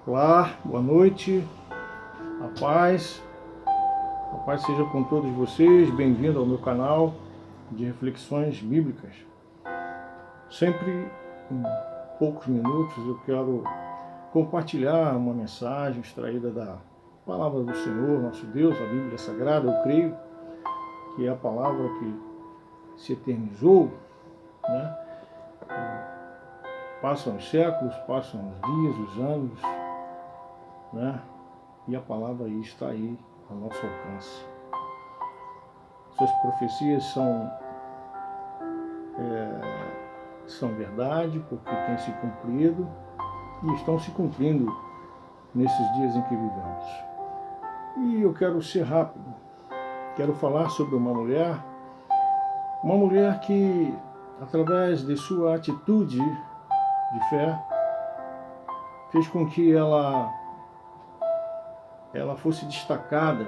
Olá, boa noite, a paz seja com todos vocês, bem-vindo ao meu canal de reflexões bíblicas. Sempre em poucos minutos eu quero compartilhar uma mensagem extraída da palavra do Senhor, nosso Deus, a Bíblia Sagrada. Eu creio que é a palavra que se eternizou, né? Passam os séculos, passam os dias, os anos, né? E a palavra aí está aí ao nosso alcance. Suas profecias são verdade, porque têm se cumprido e estão se cumprindo nesses dias em que vivemos. E eu quero ser rápido, quero falar sobre uma mulher que, através de sua atitude de fé, fez com que ela fosse destacada.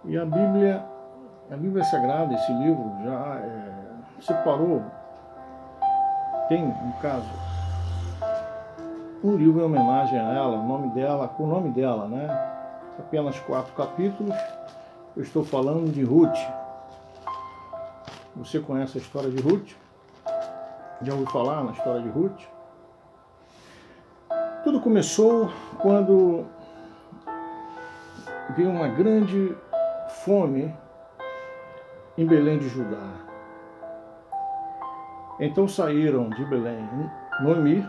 E a Bíblia Sagrada, esse livro, já separou, tem, no caso, um livro em homenagem a ela, com o nome dela, né? Apenas 4 capítulos. Eu estou falando de Ruth. Você conhece a história de Ruth? Já ouviu falar na história de Ruth? Tudo começou quando veio uma grande fome em Belém de Judá. Então saíram de Belém Noemi,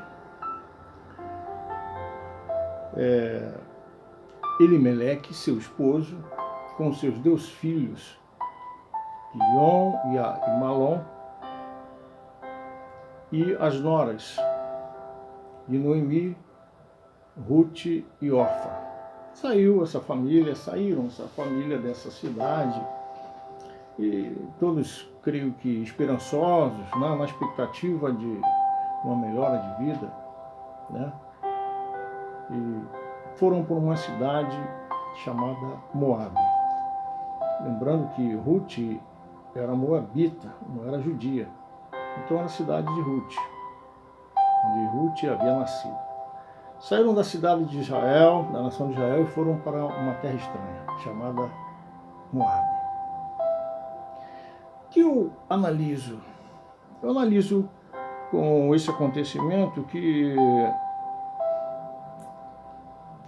Elimeleque, seu esposo, com seus 2 filhos, Guion e Malom, e as noras de Noemi, Ruth e Orfa. Saíram essa família dessa cidade, e todos, creio que esperançosos, na expectativa de uma melhora de vida, né? E foram por uma cidade chamada Moabe. Lembrando que Ruth era moabita, não era judia. Então era a cidade de Ruth, onde Ruth havia nascido. Saíram da cidade de Israel, da nação de Israel, e foram para uma terra estranha, chamada Moabe. O que eu analiso? Eu analiso com esse acontecimento que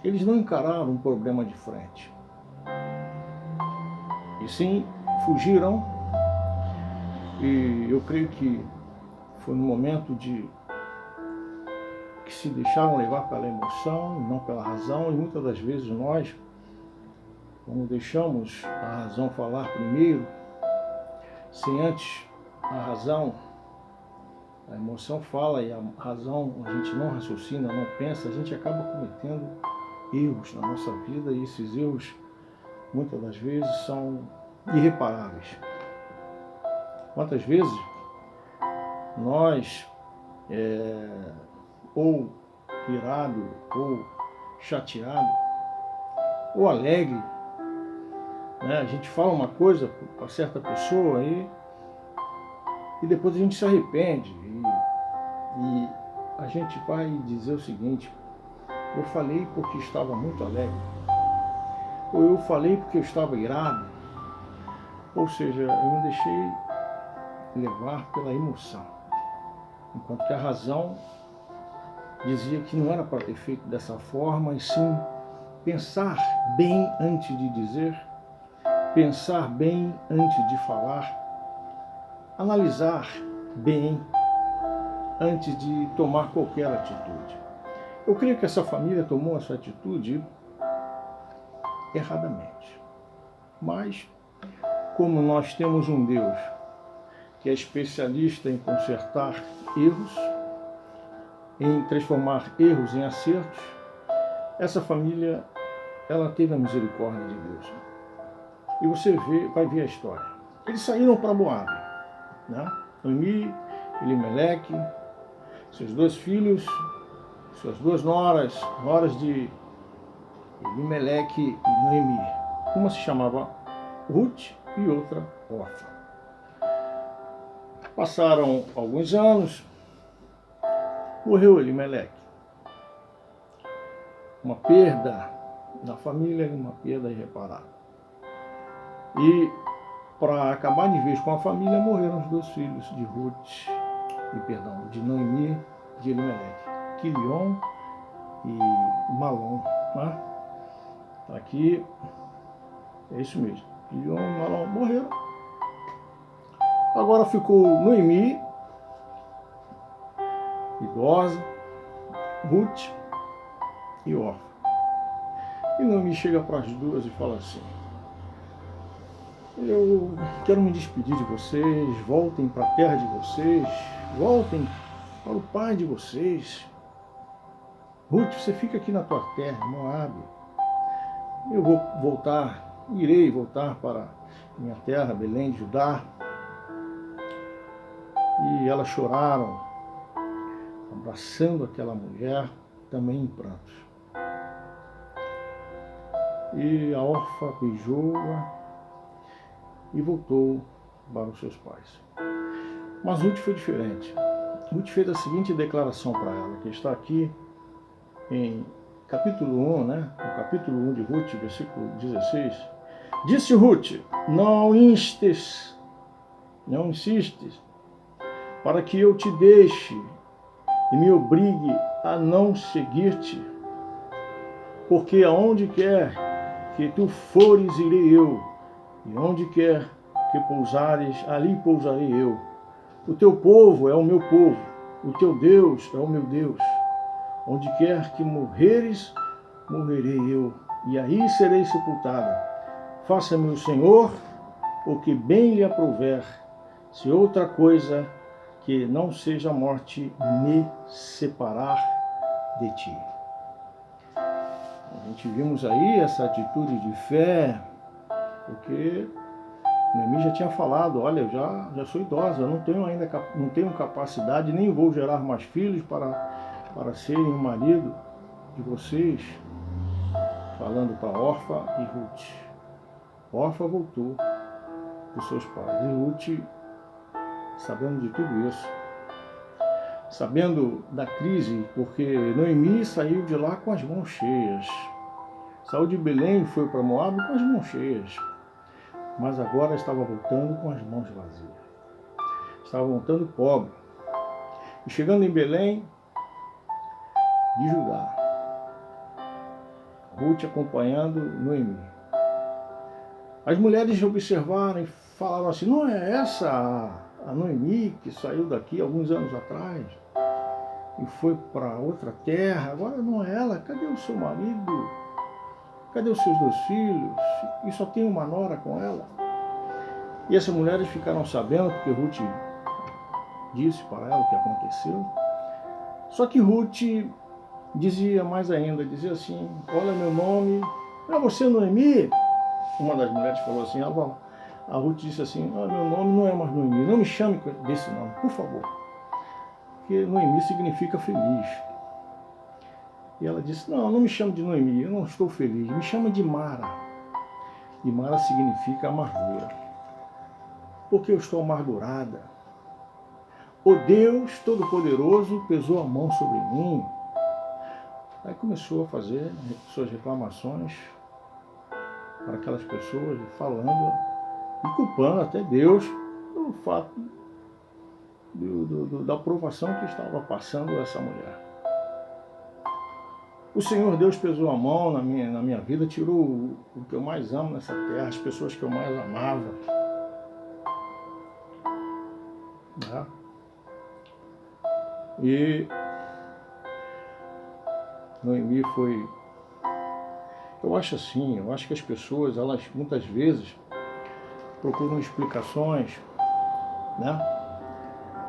eles não encararam um problema de frente, e sim fugiram. E eu creio que foi no momento que se deixaram levar pela emoção, não pela razão, e muitas das vezes nós, quando deixamos a razão falar primeiro, sem antes a razão, a emoção fala e a razão, a gente não raciocina, não pensa, a gente acaba cometendo erros na nossa vida, e esses erros muitas das vezes são irreparáveis. Quantas vezes nós, ou irado, ou chateado, ou alegre, né? A gente fala uma coisa para certa pessoa e depois a gente se arrepende, e a gente vai dizer o seguinte: eu falei porque estava muito alegre, ou eu falei porque eu estava irado, ou seja, eu me deixei levar pela emoção, enquanto que a razão dizia que não era para ter feito dessa forma, e sim pensar bem antes de dizer, pensar bem antes de falar, analisar bem antes de tomar qualquer atitude. Eu creio que essa família tomou essa atitude erradamente. Mas, como nós temos um Deus que é especialista em consertar erros, em transformar erros em acertos, essa família, ela teve a misericórdia de Deus. E você vai ver a história. Eles saíram para Moabe, né? Noemi, Elimeleque, seus 2 filhos, suas 2 noras de Elimeleque e Noemi. Uma se chamava Ruth e outra Orfa. Passaram alguns anos, morreu Elimeleque. uma perda na família e uma perda irreparável. E para acabar de vez com a família, morreram os 2 filhos de Ruth, de Noemi e de Elimeleque, Quilion e Malom. Né? Aqui é isso mesmo, Quilion e Malom morreram. Agora ficou Noemi, idosa, Ruth e Orfa. E Noemi chega para as duas e fala assim: eu quero me despedir de vocês, voltem para a terra de vocês, voltem para o pai de vocês. Ruth, você fica aqui na tua terra, Moabe. Eu vou voltar, irei voltar para minha terra, Belém de Judá. E elas choraram, abraçando aquela mulher, também em prantos. E a Orfa beijou-a e voltou para os seus pais. Mas Ruth foi diferente. Ruth fez a seguinte declaração para ela, que está aqui em capítulo 1, né? No capítulo 1 de Ruth, versículo 16. Disse Ruth: não insistes, para que eu te deixe e me obrigue a não seguir-te, porque aonde quer que tu fores, irei eu, e onde quer que pousares, ali pousarei eu. O teu povo é o meu povo, o teu Deus é o meu Deus. Onde quer que morreres, morrerei eu, e aí serei sepultada. Faça-me o Senhor o que bem lhe aprouver, se outra coisa que não seja a morte me separar de ti. A gente vimos aí essa atitude de fé, porque Noemi já tinha falado: olha, eu já sou idosa, eu não tenho capacidade, nem vou gerar mais filhos para serem o marido de vocês. Falando para Orfa e Ruth. Orfa voltou para os seus pais. E Ruth, sabendo de tudo isso, sabendo da crise, porque Noemi saiu de lá com as mãos cheias. Saiu de Belém e foi para Moabe com as mãos cheias. Mas agora estava voltando com as mãos vazias. Estava voltando pobre. E chegando em Belém de Judá, Ruth acompanhando Noemi. As mulheres observaram e falaram assim: não é essa a Noemi que saiu daqui alguns anos atrás e foi para outra terra? Agora não é ela. Cadê o seu marido? Cadê os seus 2 filhos? E só tem uma nora com ela. E essas mulheres ficaram sabendo, porque Ruth disse para ela o que aconteceu. Só que Ruth dizia mais ainda, dizia assim: olha, meu nome, é você Noemi? Uma das mulheres falou assim, a Ruth disse assim: meu nome não é mais Noemi, não me chame desse nome, por favor. Porque Noemi significa feliz. E ela disse: não me chame de Noemi, eu não estou feliz, me chama de Mara. E Mara significa amargura. Porque eu estou amargurada. O Deus Todo-Poderoso pesou a mão sobre mim. Aí começou a fazer suas reclamações para aquelas pessoas, falando e culpando até Deus pelo fato da provação que estava passando essa mulher. O Senhor Deus pesou a mão na minha vida, tirou o que eu mais amo nessa terra, as pessoas que eu mais amava. Né? E Noemi foi... Eu acho que as pessoas, elas muitas vezes procuram explicações, né,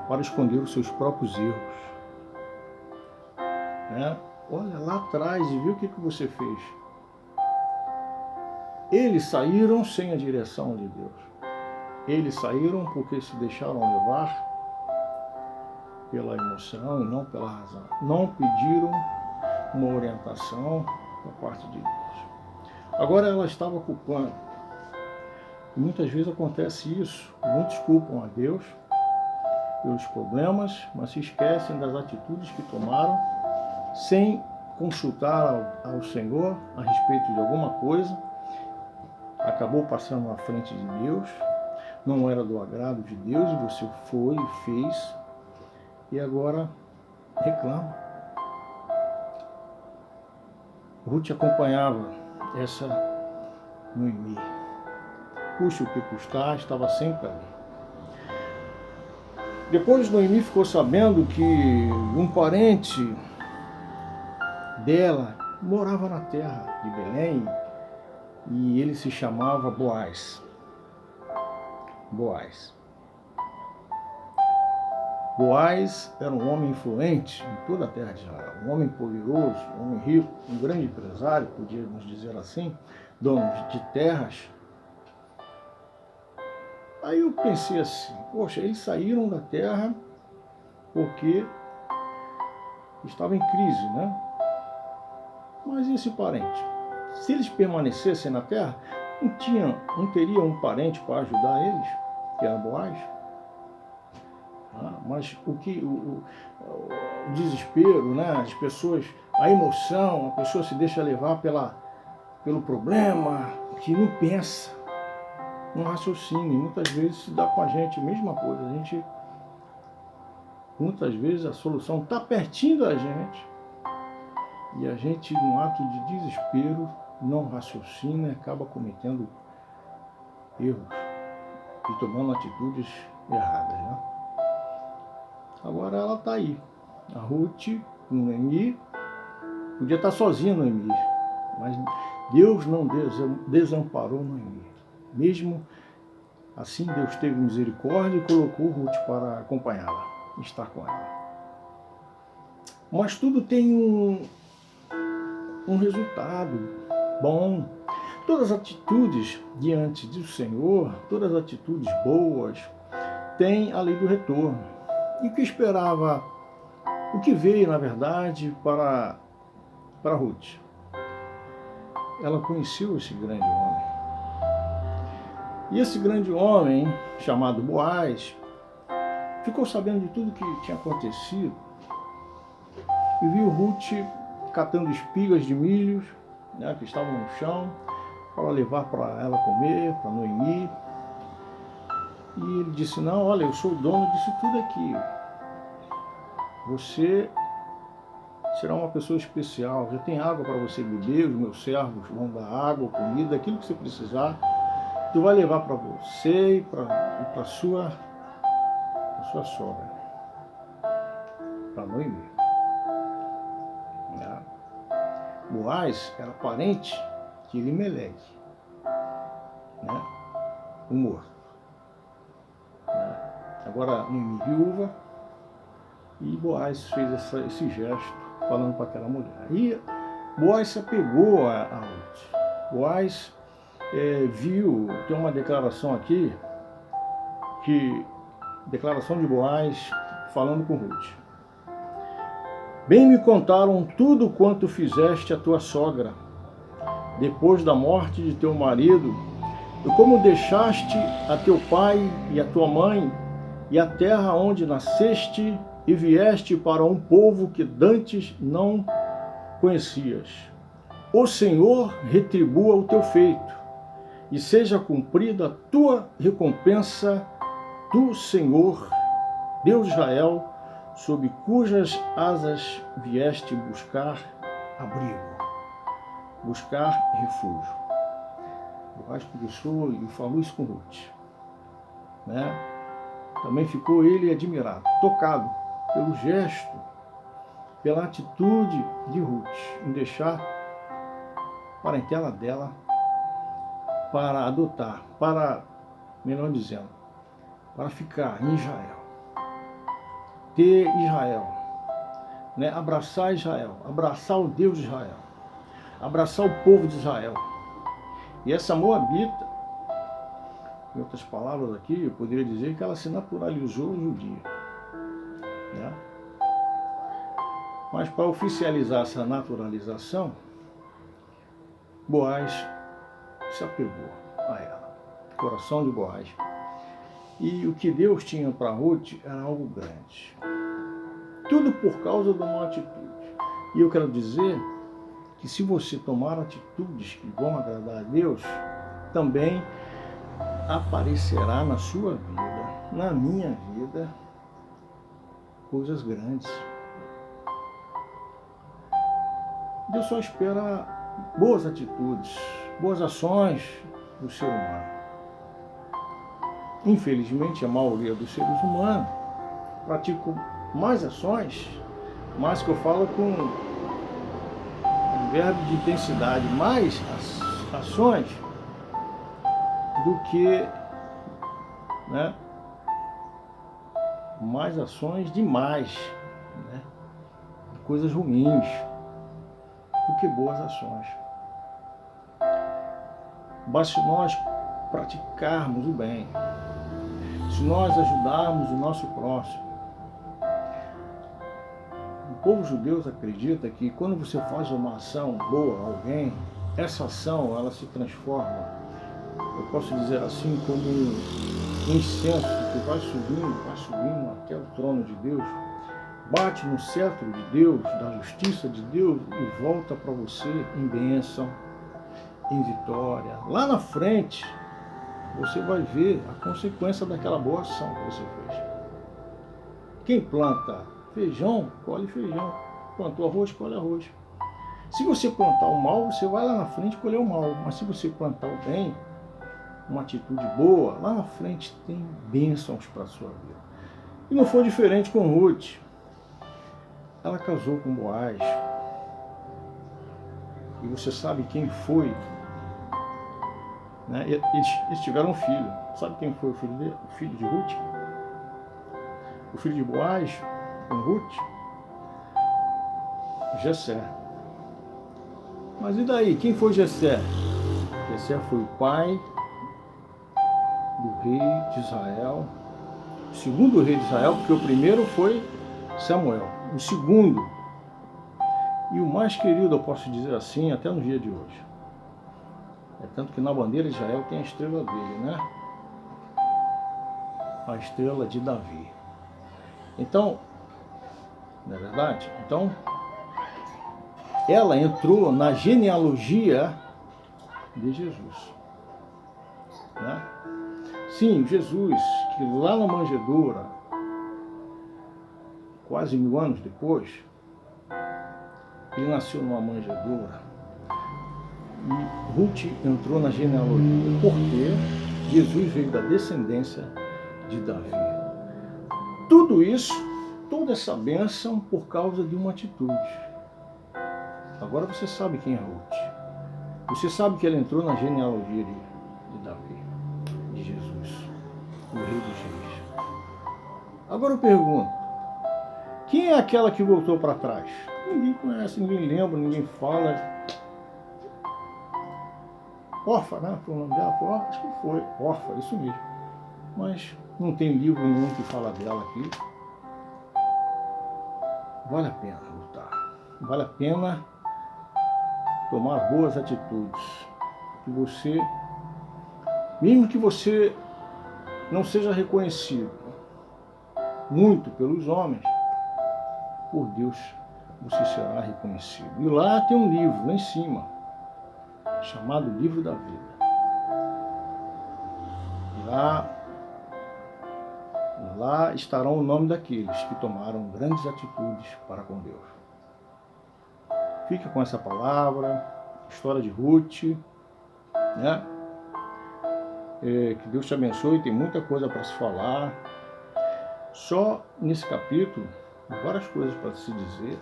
para esconder os seus próprios erros. Né? Olha lá atrás e viu o que você fez. Eles saíram sem a direção de Deus. Eles saíram porque se deixaram levar pela emoção e não pela razão. Não pediram uma orientação da parte de Deus. Agora ela estava culpando. E muitas vezes acontece isso. Muitos culpam a Deus pelos problemas, mas se esquecem das atitudes que tomaram sem consultar ao Senhor a respeito de alguma coisa, acabou passando na frente de Deus, não era do agrado de Deus, e você foi e fez, e agora reclama. Ruth acompanhava essa Noemi. Custe o que custar, estava sempre ali. Depois Noemi ficou sabendo que um parente dela morava na terra de Belém e ele se chamava Boaz. Boaz era um homem influente em toda a terra de Israel, um homem poderoso, um homem rico, um grande empresário, podíamos dizer assim, dono de terras. Aí eu pensei assim, poxa, eles saíram da terra porque estava em crise, né? Mas e esse parente? Se eles permanecessem na terra, não teria um parente para ajudar eles, que era Boaz? Mas o desespero, né? As pessoas, a emoção, a pessoa se deixa levar pelo problema, que não pensa, não raciocina. E muitas vezes se dá com a gente a mesma coisa. Muitas vezes a solução está pertinho da gente e a gente, num ato de desespero, não raciocina e acaba cometendo erros e tomando atitudes erradas, né? Agora ela está aí. A Ruth, Noemi, podia estar sozinha Noemi, mas Deus não desamparou Noemi. Mesmo assim, Deus teve misericórdia e colocou Ruth para acompanhá-la, estar com ela. Mas tudo tem um resultado bom. Todas as atitudes diante do Senhor, todas as atitudes boas, têm a lei do retorno. E o que esperava, o que veio, na verdade, para Ruth? Ela conheceu esse grande homem. E esse grande homem, chamado Boaz, ficou sabendo de tudo que tinha acontecido e viu Ruth catando espigas de milhos, né, que estavam no chão, para levar para ela comer, para Noemi. E ele disse, não, olha, eu sou o dono disso tudo aqui. Você será uma pessoa especial, já tem água para você beber, os meus servos vão dar água, comida, aquilo que você precisar. Tu vai levar para você e para a sua sogra, para Noemi. Boaz era parente de Elimeleque, né? O morto. Agora Noemi viúva, e Boaz fez esse gesto falando para aquela mulher. E Boaz se apegou a Ruth. Boaz viu, tem uma declaração aqui, declaração de Boaz falando com Ruth. Bem me contaram tudo quanto fizeste a tua sogra, depois da morte de teu marido, e como deixaste a teu pai e a tua mãe, e a terra onde nasceste, e vieste para um povo que dantes não conhecias. O Senhor retribua o teu feito, e seja cumprida a tua recompensa do Senhor, Deus de Israel, sob cujas asas vieste buscar abrigo, buscar refúgio. Boaz começou e falou isso com Ruth, né? Também ficou ele admirado, tocado pelo gesto, pela atitude de Ruth, em deixar a parentela dela para adotar, melhor dizendo, para ficar em Israel. Ter Israel, né? Abraçar Israel, abraçar o Deus de Israel, abraçar o povo de Israel. E essa Moabita, em outras palavras aqui, eu poderia dizer que ela se naturalizou judia, né? Mas para oficializar essa naturalização, Boaz se apegou a ela, coração de Boaz. E o que Deus tinha para Ruth era algo grande. Tudo por causa de uma atitude. E eu quero dizer que se você tomar atitudes que vão agradar a Deus, também aparecerá na sua vida, na minha vida, coisas grandes. Deus só espera boas atitudes, boas ações do ser humano. Infelizmente, a maioria dos seres humanos praticam mais ações, mais que eu falo com um verbo de intensidade, mais ações do que, né, mais ações demais, né, de coisas ruins, do que boas ações. Basta nós praticarmos o bem, se nós ajudarmos o nosso próximo. O povo judeu acredita que quando você faz uma ação boa a alguém, essa ação ela se transforma, eu posso dizer assim, como um incenso que vai subindo até o trono de Deus, bate no cetro de Deus, da justiça de Deus e volta para você em bênção, em vitória. Lá na frente, você vai ver a consequência daquela boa ação que você fez. Quem planta feijão, colhe feijão. Plantou arroz, colhe arroz. Se você plantar o mal, você vai lá na frente colher o mal. Mas se você plantar o bem, uma atitude boa, lá na frente tem bênçãos para a sua vida. E não foi diferente com Ruth. Ela casou com Boaz. E você sabe quem foi? Né? Eles tiveram um filho. Sabe quem foi o filho dele? O filho de Ruth? O filho de Boaz com Ruth? Jessé. Mas e daí? Quem foi Jessé? Jessé foi o pai do rei de Israel, o segundo rei de Israel, porque o primeiro foi Samuel, o segundo e o mais querido, eu posso dizer assim, até no dia de hoje. É tanto que na bandeira de Israel tem a estrela dele, né? A estrela de Davi. Então, não é verdade? Então, ela entrou na genealogia de Jesus, né? Sim, Jesus, que lá na manjedoura, quase 1000 anos depois, ele nasceu numa manjedoura. E Ruth entrou na genealogia, porque Jesus veio da descendência de Davi. Tudo isso, toda essa bênção por causa de uma atitude. Agora você sabe quem é Ruth. Você sabe que ela entrou na genealogia de Davi, de Jesus, o rei dos reis. Agora eu pergunto, quem é aquela que voltou para trás? Ninguém conhece, ninguém lembra, ninguém fala. Orfa, né? Foi o nome dela? Acho que foi. Orfa, isso mesmo. Mas não tem livro nenhum que fala dela aqui. Vale a pena lutar. Vale a pena tomar boas atitudes. Que você, mesmo que você não seja reconhecido muito pelos homens, por Deus você será reconhecido. E lá tem um livro, lá em cima, chamado Livro da Vida. Lá estarão o nome daqueles que tomaram grandes atitudes para com Deus. Fica com essa palavra, história de Ruth, né? Que Deus te abençoe, tem muita coisa para se falar. Só nesse capítulo, várias coisas para se dizer,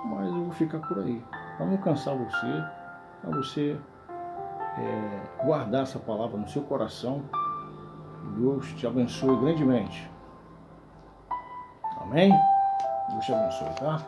mas eu vou ficar por aí, para não cansar você, para você guardar essa palavra no seu coração. Deus te abençoe grandemente. Amém? Deus te abençoe, tá?